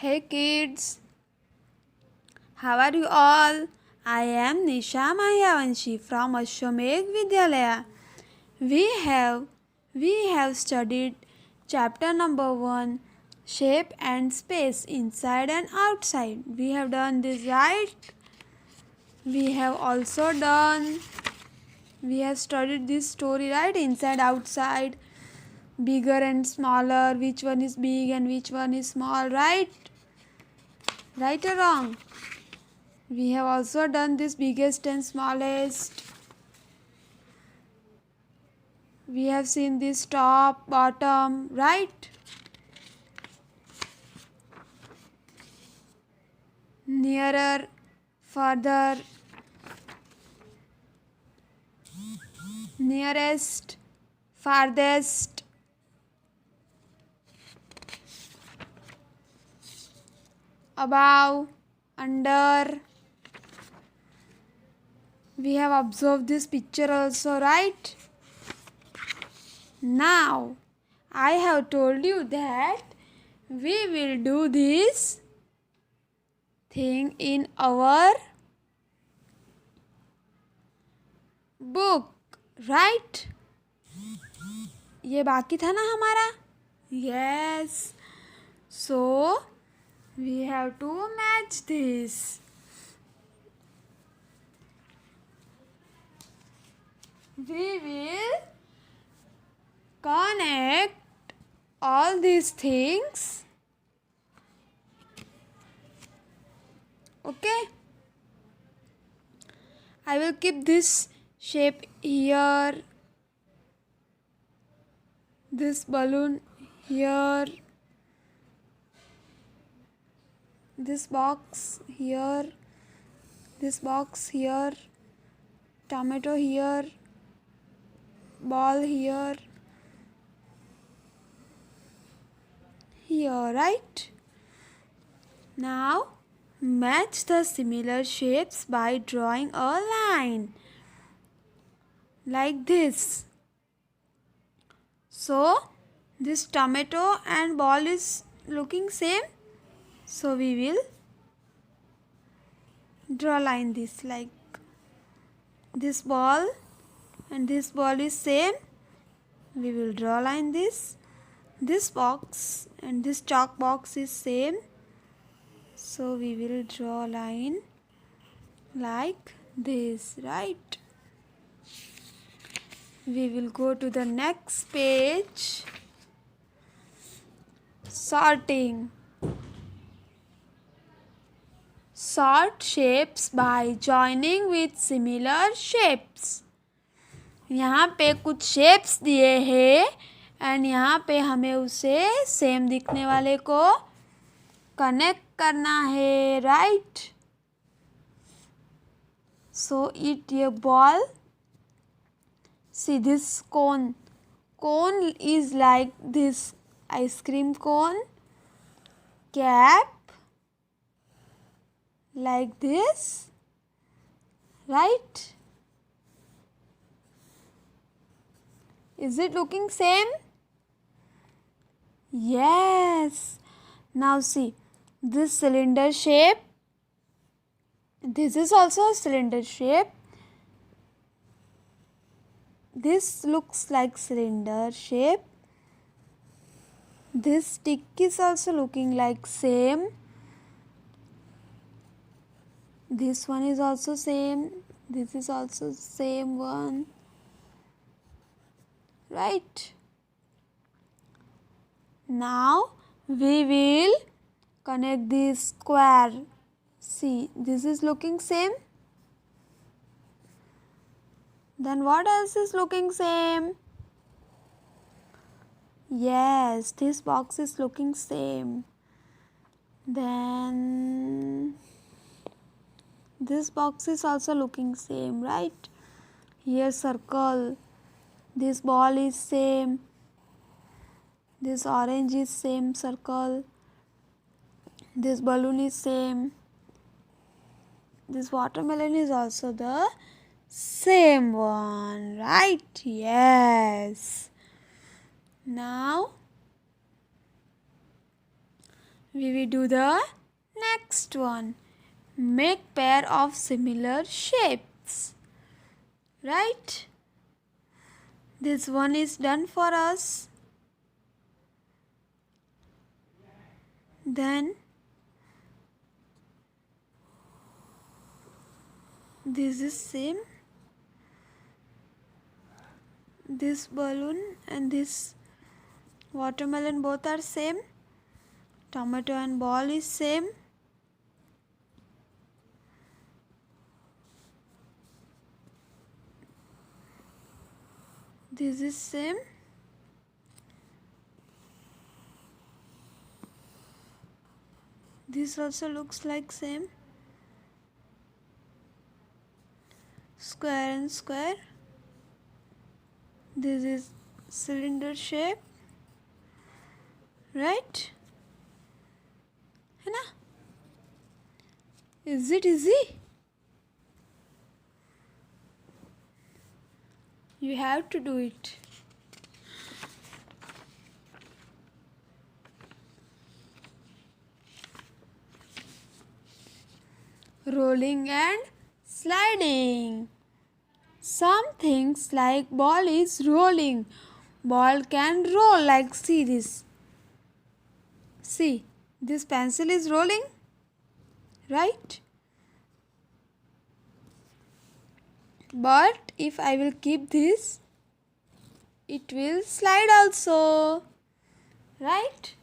Hey kids, how are you all? I am Nisha Mayavanshi from Ashwamedh Vidyalaya. We have studied chapter number 1, shape and space inside and outside. We have done this, right? We have also done we have studied this story, right? Inside outside, bigger and smaller, which one is big and which one is small, right? Right or wrong? We have also done this biggest and smallest. We have seen this top, bottom, right? Nearer, further, nearest, farthest, above, under. We have observed this picture also, right? Now, I have told you that we will do this thing in our book, right? ये बाकी था ना हमारा? Yes. So, we have to match this. We will connect all these things. Okay? I will keep this shape here, this balloon here, this box here, this box here, tomato here, ball here, right? Now match the similar shapes by drawing a line like this. So this tomato and ball is looking same, so we will draw line this like this ball and this ball is same. We will draw line this box and this chalk box is same, so we will draw line like this, right? We will go to the next page. Sorting. Sort shapes by joining with similar shapes. यहाँ पे कुछ shapes दिए हैं and यहाँ पे हमें उसे same दिखने वाले को कनेक्ट करना है, राइट? सो ईट ये ball. See this cone. Cone is like this ice cream cone. Cap like this, right? Is it looking same? Yes. Now see this cylinder shape. This is also a cylinder shape. This looks like cylinder shape. This stick is also looking like same. This one is also same. This is also same one. Right? Now we will connect this square. See, this is looking same. Then what else is looking same? Yes, this box is looking same. Then this box is also looking same, right? Here circle. This ball is same. This orange is same circle. This balloon is same. This watermelon is also the same one, right? Yes. Now We will do the next one. Make pair of similar shapes. Right? This one is done for us. Then this is same. This balloon and this watermelon both are same. Tomato and ball is same. This is same. This also looks like same. Square and square. This is cylinder shape. Right? है ना? Is it easy? You have to do it. Rolling and sliding. Some things like ball is rolling. Ball can roll like, see this. See, this pencil is rolling, right? But if I will keep this, it will slide also, right?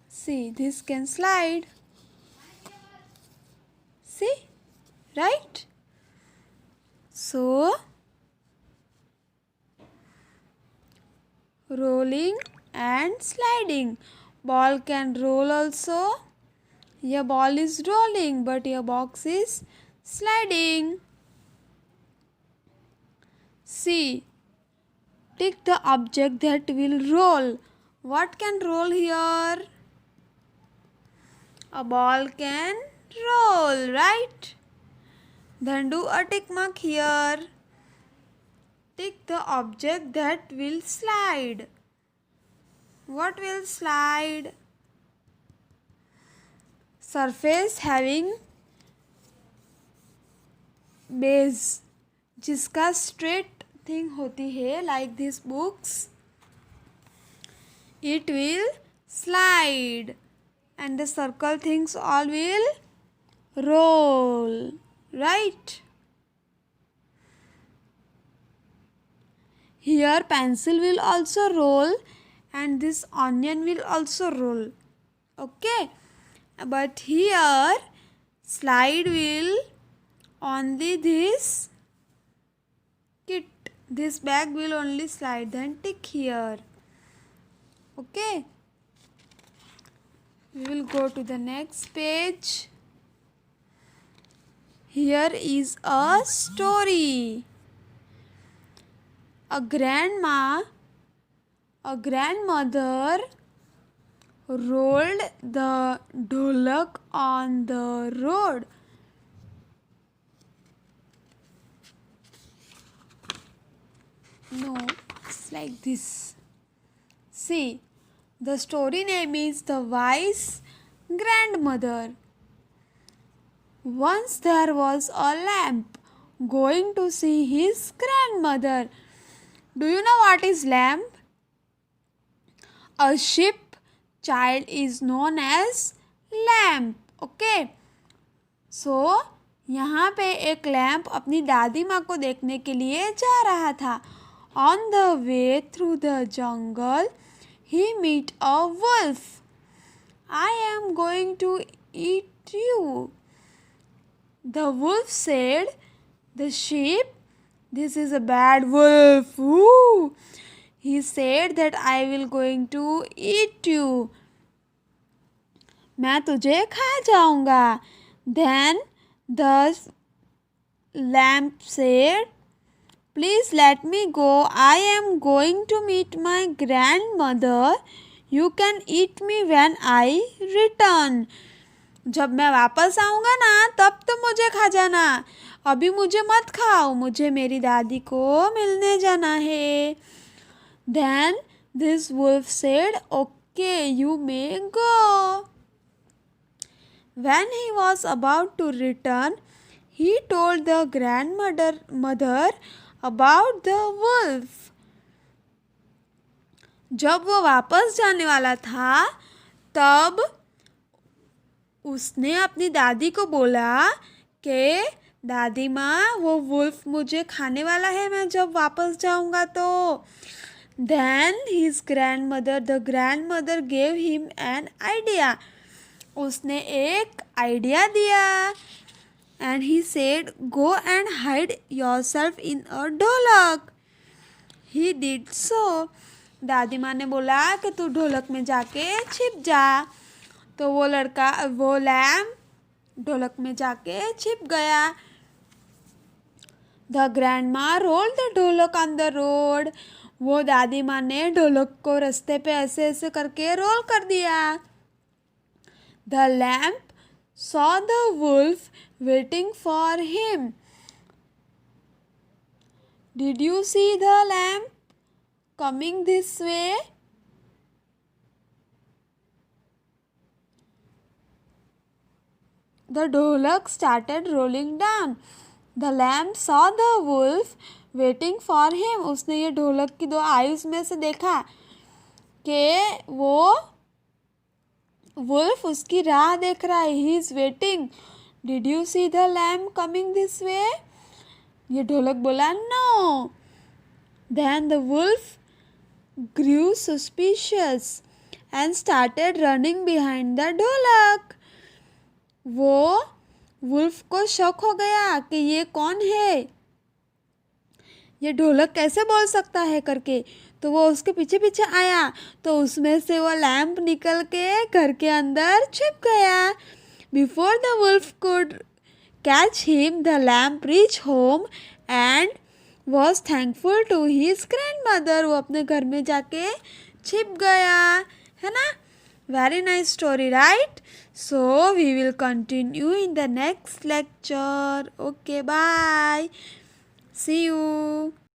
See, this can slide. See, right? So, rolling and sliding. Ball can roll also. Your ball is rolling, but your box is sliding. See, tick the object that will roll. What can roll here? A ball can roll, right? Then do a tick mark here. Tick the object that will slide. What will slide? Surface having base, जिसका straight thing होती है, like these books, it will slide, and the circle things all will roll, right? Here pencil will also roll and this onion will also roll, okay? But here slide will only this kit, this bag will only slide. Then tick here, okay? We will go to the next page. Here is a story. A grandmother rolled the dholak on the road. No, it's like this. See, the story name is The Wise Grandmother. Once there was a lamp going to see his grandmother. Do you know what is lamp? A sheep child is known as lamp. Okay. So, यहाँ पे एक lamp अपनी दादी माँ को देखने के लिए जा रहा था. On the way through the jungle, he met a wolf. I am going to eat you. The wolf said, the sheep, this is a bad wolf. Ooh. He said that I will going to eat you. मैं तुझे खा जाऊंगा. Then the lamb said, please let me go. I am going to meet my grandmother. You can eat me when I return. जब मैं वापस आऊँगा ना तब तो मुझे खा जाना. अभी मुझे मत खाओ. मुझे मेरी दादी को मिलने जाना है. Then this wolf said, Okay, you may go. When he was about to return, he told the grandmother about the wolf. जब वो वापस जाने वाला था तब उसने अपनी दादी को बोला कि दादी माँ वो वुल्फ मुझे खाने वाला है मैं जब वापस जाऊंगा तो Then his grandmother, the grandmother gave him an idea. उसने एक आइडिया दिया and he said, go and hide yourself in a ढोलक. He did so. दादी माँ ने बोला कि तू ढोलक में जाके छिप जा. तो वो लैम्प ढोलक में जाके छिप गया. The grandma rolled the ढोलक on the road. वो दादी माँ ने ढोलक को रास्ते पे ऐसे ऐसे करके रोल कर दिया. The lamp saw the wolf waiting for him. Did you see the lamp coming this way? The ढोलक started rolling down. The lamp saw the wolf waiting for him. उसने ये ढोलक की दो आईज में से देखा कि वो wolf उसकी राह देख रहा है. He is waiting. Did you see the lamp coming this way? ये ढोलक बोला no. Then the wolf grew suspicious and started running behind the ढोलक. वो वुल्फ को शक हो गया कि ये कौन है, ये ढोलक कैसे बोल सकता है करके. तो वो उसके पीछे पीछे आया तो उसमें से वो लैम्प निकल के घर के अंदर छिप गया. Before the wolf could catch him the lamp reach home and was thankful to his grandmother. वो अपने घर में जाके छिप गया है ना. Very nice story, right? So we will continue in the next lecture. Okay, bye. See you.